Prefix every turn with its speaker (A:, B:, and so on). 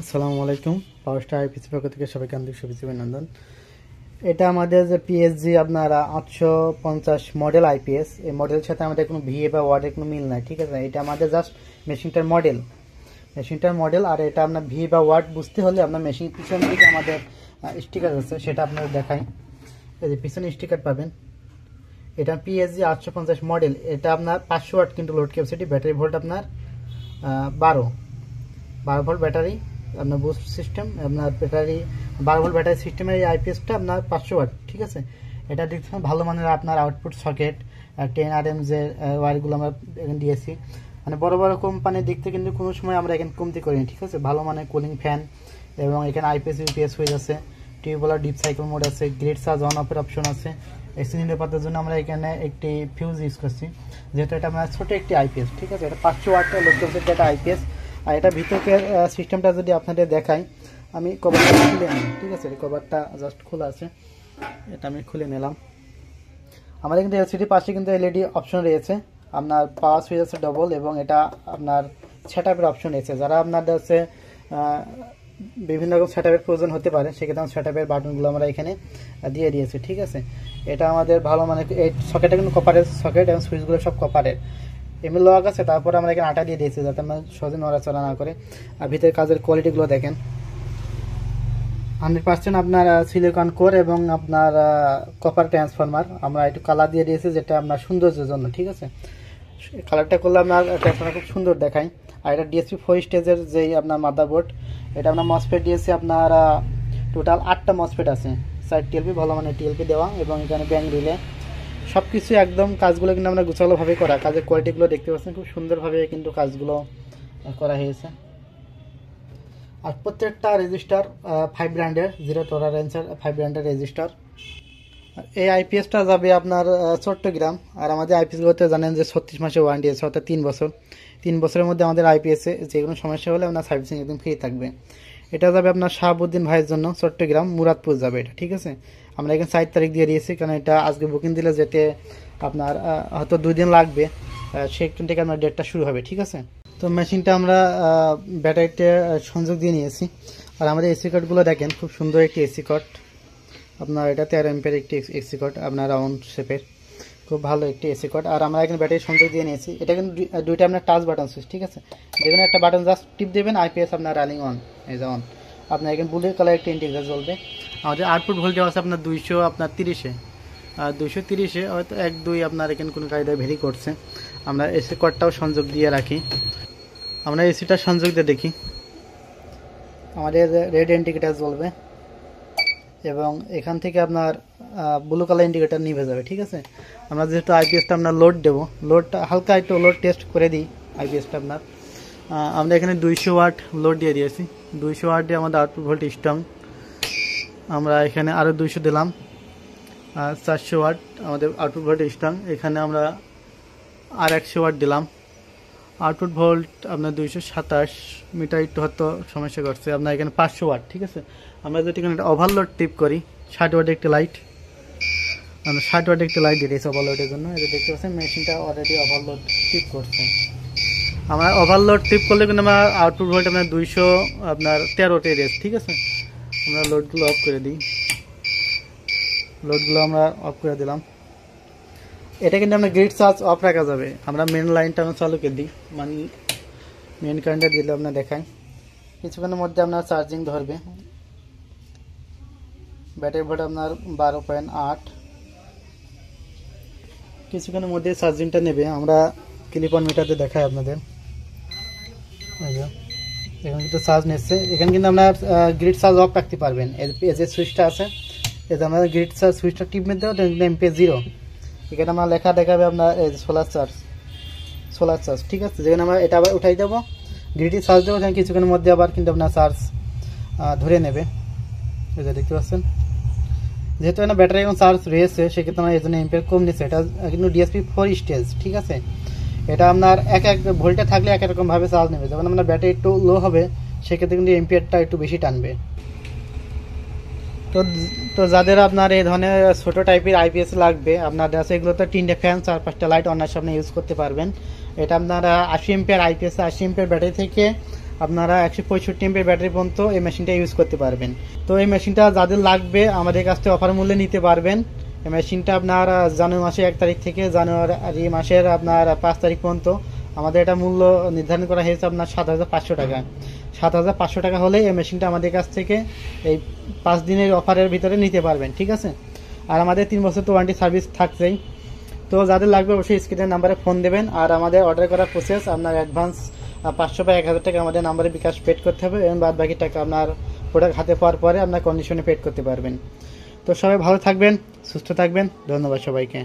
A: আসসালামু আলাইকুম। পাওয়ার star IPC পক্ষ থেকে সবাইকে আন্তরিক শুভেচ্ছা অভিনন্দন। এটা আমাদের যে পিএসজি আপনারা 850 মডেল আইপিএস, এই মডেলের সাথে আমাদের কোনো ভিএ বা ওয়ার্ডের কোনো মিল নাই, ঠিক আছে। এটা আমাদের জাস্ট মেশিনটার মডেল। আর এটা আপনার ভি বা ওয়ার্ড বুঝতে হলে আপনার মেশিন পিছন দিকে আমাদের স্টিকার আছে, সেটা আপনারা দেখাই। এই যে পিছনে স্টিকার পাবেন। এটা পিএসজি 850 মডেল। এটা আপনার 500 ওয়াট কিন্তু লোড ক্যাপাসিটি, ব্যাটারি ভোল্ট আপনার 12 ভোল্ট ব্যাটারি আপনার বুস্ট সিস্টেম, আপনার ব্যাটারি 12 ভোল্ট ব্যাটারি সিস্টেমের এই আইপিএসটা আপনার 500 ওয়াট, ঠিক আছে। এটা দেখতে ভালো মানের আপনার আউটপুট সকেট 10 RM যে ওয়্যারগুলো আমরা এখানে দিয়েছি, মানে বড় বড় কোম্পানির দিক থেকে কিন্তু কোনো সময় আমরা এখানে কমতি করিনি, ঠিক আছে। ভালো মানের কুলিং ফ্যান এবং এখানে আইপিএস ইউপিএস হয়ে আছে, টিউবওয়েলার ডিপ সাইকেল মোড আছে, গ্রেড চার্জ অন অফের অপশন আছে। এক্সচেঞ্জ নিরাপত্তার জন্য আমরা এখানে একটি ফিউজ ইউজ করছি, যেহেতু এটা আমরা ছোট একটি আইপিএস, ঠিক আছে। এটা 500 ওয়াটের লোড ক্যাপাসিটি একটা আইপিএস। আর এটা ভিতরের সিস্টেমটা যদি আপনাদের দেখাই, আমি কভারটা খুলে নিই, ঠিক আছে। কভারটা জাস্ট খোলা আছে, এটা আমি খুলে নিলাম। আমাদের কিন্তু এলসিডি পাশে কিন্তু এলইডি অপশন রয়েছে, আপনার পাওয়ার সুইচ আছে ডবল, এবং এটা আপনার সেটআপের অপশন রয়েছে। যারা আপনাদের হচ্ছে বিভিন্ন রকম সেটআপের প্রয়োজন হতে পারে, সেক্ষেত্রে সেটআপের বাটনগুলো আমরা এখানে দিয়ে দিয়েছি, ঠিক আছে। এটা আমাদের ভালো মানে এই সকেটটা কিন্তু কপারের সকেট এবং সুইচগুলো সব কপারের এমনি লক আছে। তারপর আমরা এখানে আটা দিয়ে দিয়েছি যাতে আমরা সহজে নড়াচড়া না করে। আর ভিতরে কাজের কোয়ালিটিগুলো দেখেন, 100% আপনার সিলিকন কোর এবং আপনার কপার ট্রান্সফরমার। আমরা একটু কালার দিয়ে দিয়েছি যেটা আপনার সৌন্দর্যের জন্য, ঠিক আছে। কালারটা করলে আপনার ট্রান্সফরমার খুব সুন্দর দেখায়। আর এটা ডিএসপি 4 স্টেজের যেই আপনার মাদারবোর্ড, এটা আপনার মসফেট দিয়েছি আপনার টোটাল 8টা মসফেট আছে, 4 টিএলপি ভালো মানে টিএলপি দেওয়া, এবং এখানে ব্যাংক রিলে সব কিছু একদম কাজগুলো কিন্তু আমরা গোছালোভাবে করা। কাজের কোয়ালিটিগুলো দেখতে পাচ্ছেন, খুব সুন্দরভাবে কিন্তু কাজগুলো করা হয়েছে। আর প্রত্যেকটা রেজিস্টার 5 ব্র্যান্ডের, জিরো টলারেন্সের 5 ব্র্যান্ডের রেজিস্টার। এই আইপিএসটা যাবে আপনার চট্টগ্রাম। আর আমাদের আইপিএসগুলোতে জানেন যে 36 মাসে ওয়ারেন্টি আছে, অর্থাৎ 3 বছরের মধ্যে আমাদের আইপিএসে যে কোনো সমস্যা হলে আপনার সার্ভিসিং একদম ফ্রি থাকবে। এটা যাবে আপনার শাহাবুদ্দিন ভাইয়ের জন্য, চট্টগ্রাম মুরাদপুর যাবে এটা, ঠিক আছে। আমরা এখানে 4 তারিখ দিয়ে দিয়েছি, কারণ এটা আজকে বুকিং দিলে যেতে আপনার হয়তো 2 দিন লাগবে, সেখান থেকে আপনার ডেটটা শুরু হবে, ঠিক আছে। তো মেশিনটা আমরা ব্যাটারিতে সংযোগ দিয়ে নিয়েছি। আর আমাদের এসি কার্ডগুলো দেখেন, খুব সুন্দর একটি এসি কার্ড আপনার, এটা 13 এম্পের একটি এসি কার্ড আপনার রাউন্ড শেপের, খুব ভালো একটি এসি কার্ড। আর আমরা এখানে ব্যাটারি সংযোগ দিয়ে নিয়েছি। এটা কিন্তু দুইটা আপনার টাচ বাটন সুইচ, ঠিক আছে। যেখানে একটা বাটন জাস্ট টিপ দেবেন, আইপিএস আপনার রানিং অন, এই যে অন। আপনার এখানে ব্লু কালার একটি ইন্ডিকেটর জ্বলবে। আমাদের আউটপুট ভোল্টেজ আছে আপনার 230-এ, আর 230-এ হয়তো 1-2 আপনার এখানে কোনো কায়দায় ভেরি করছে। আমরা এসি কার্ডটাও সংযোগ দিয়ে রাখি। আমরা এসিটা সংযোগ দিয়ে দেখি, আমাদের রেড ইন্ডিকেটার জ্বলবে, এবং এখান থেকে আপনার ব্লু কালার ইন্ডিকেটার নিভে যাবে, ঠিক আছে। আমরা যেহেতু আইপিএসটা আপনার লোড দেবো, লোডটা হালকা একটু লোড টেস্ট করে দিই আইপিএসটা আপনার। আমরা এখানে 200 ওয়াট লোড দিয়ে দিয়েছি, 200 ওয়াট দিয়ে আমাদের আউটপুট ভোল্ট স্ট্রং। আমরা এখানে আরও 200 দিলাম, 400 ওয়াট আমাদের আউটপুট ভোল্ট স্ট্রং। এখানে আমরা আর 100 ওয়াট দিলাম, আউটপুট ভোল্ট আপনার 227 মিটার, একটু হয়তো সমস্যা করছে। আপনার এখানে 500 ওয়াট, ঠিক আছে। আমরা যদি এখানে একটা ওভারলোড টিপ করি, 60 ওয়াটের একটি লাইট, আমরা 60 ওয়াটের একটি লাইট দিয়েছি ওভারলোডের জন্য। এটা দেখতে পাচ্ছেন মেশিনটা অলরেডি ওভারলোড টিপ করছে। আমরা ওভারলোড টিপ করলে কিন্তু আমার আউটপুট ভোল্ট আপনার 213 রেস, ঠিক আছে। আমরা লোডগুলো অফ করে দিই, লোডগুলো আমরা অফ করে দিলাম। এটা কিন্তু আমরা গ্রিড চার্জ অফ রাখা যাবে। আমরা মেন লাইনটা আমরা চালু করে দিই, মানে মেন কারেন্টটা দিলে আপনার দেখায় কিছুক্ষণের মধ্যে আপনার চার্জিং ধরবে। ব্যাটারি ভোল্ট আপনার 12.8, কিছুক্ষণের মধ্যে চার্জিংটা নেবে। আমরা ক্লিপ অন মিটারে দেখাই আপনাদের, এখানে কিন্তু চার্জ নিচ্ছে। এখানে কিন্তু আপনার গ্রিড চার্জ অফ রাখতে পারবেন। এই যে সুইচটা আছে, এই যে আমরা গ্রিড চার্জ সুইচটা টিপ মেরে দেবো, এমপি 0। এখানে আমরা লেখা দেখাবে আপনার সোলার চার্জ, ঠিক আছে। যেখানে আমরা এটা আবার উঠাই দেবো, গ্রিডে চার্জ দেবো, সেখানে কিছুক্ষণের মধ্যে আবার কিন্তু আপনার চার্জ ধরে নেবে। এই যে দেখতে পাচ্ছেন, যেহেতু এখানে ব্যাটারি এবং চার্জ রয়েছে, সেক্ষেত্রে আমার এই জন্য এম্পিয়ার কম নিচ্ছে। এটা কিন্তু ডিএসপি 4 স্টেজ, ঠিক আছে। এটা আপনার এক ভোল্টে থাকলে এক রকমভাবে চার্জ নেবে। যখন আপনার ব্যাটারি একটু লো হবে, সেক্ষেত্রে কিন্তু এম্পিয়ারটা একটু বেশি টানবে। তো যাদের আপনার এই ধরনের ছোটো টাইপের আইপিএস লাগবে, আপনাদের আছে এগুলোতে 3টে ফ্যান, 4-5টা লাইট অনায়াসে আপনি ইউজ করতে পারবেন। এটা আপনারা 80 এম্পিয়ার আইপিএস, 80 এম্পিয়ার ব্যাটারি থেকে আপনারা 165 এমপি ব্যাটারি পর্যন্ত এই মেশিনটা ইউজ করতে পারবেন। তো এই মেশিনটা যাদের লাগবে আমাদের কাছ থেকে অফার মূল্যে নিতে পারবেন। এই মেশিনটা আপনার জানুয়ারি মাসের 1 তারিখ থেকে জানুয়ারি মাসের আপনার 5 তারিখ পর্যন্ত আমাদের এটা মূল্য নির্ধারণ করা হয়েছে আপনার 7,500 টাকা। 7,500 টাকা হলে এই মেশিনটা আমাদের কাছ থেকে এই 5 দিনের অফারের ভিতরে নিতে পারবেন, ঠিক আছে। আর আমাদের 3 বছর তো ওয়ারেন্টি সার্ভিস থাকছেই। তো যাদের লাগবে অবশ্যই স্ক্রিনের নাম্বারে ফোন দেবেন। আর আমাদের অর্ডার করার প্রসেস, আপনার অ্যাডভান্স 500 বা 1,000 টাকা আমাদের নাম্বারে বিকাশ পেড করতে হবে এবং বাদ বাকি টাকা আপনার প্রোডাক্ট হাতে পাওয়ার পরে আপনার কন্ডিশনে পেড করতে পারবেন। তো সবাই ভালো থাকবেন, সুস্থ থাকবেন, ধন্যবাদ সবাইকে।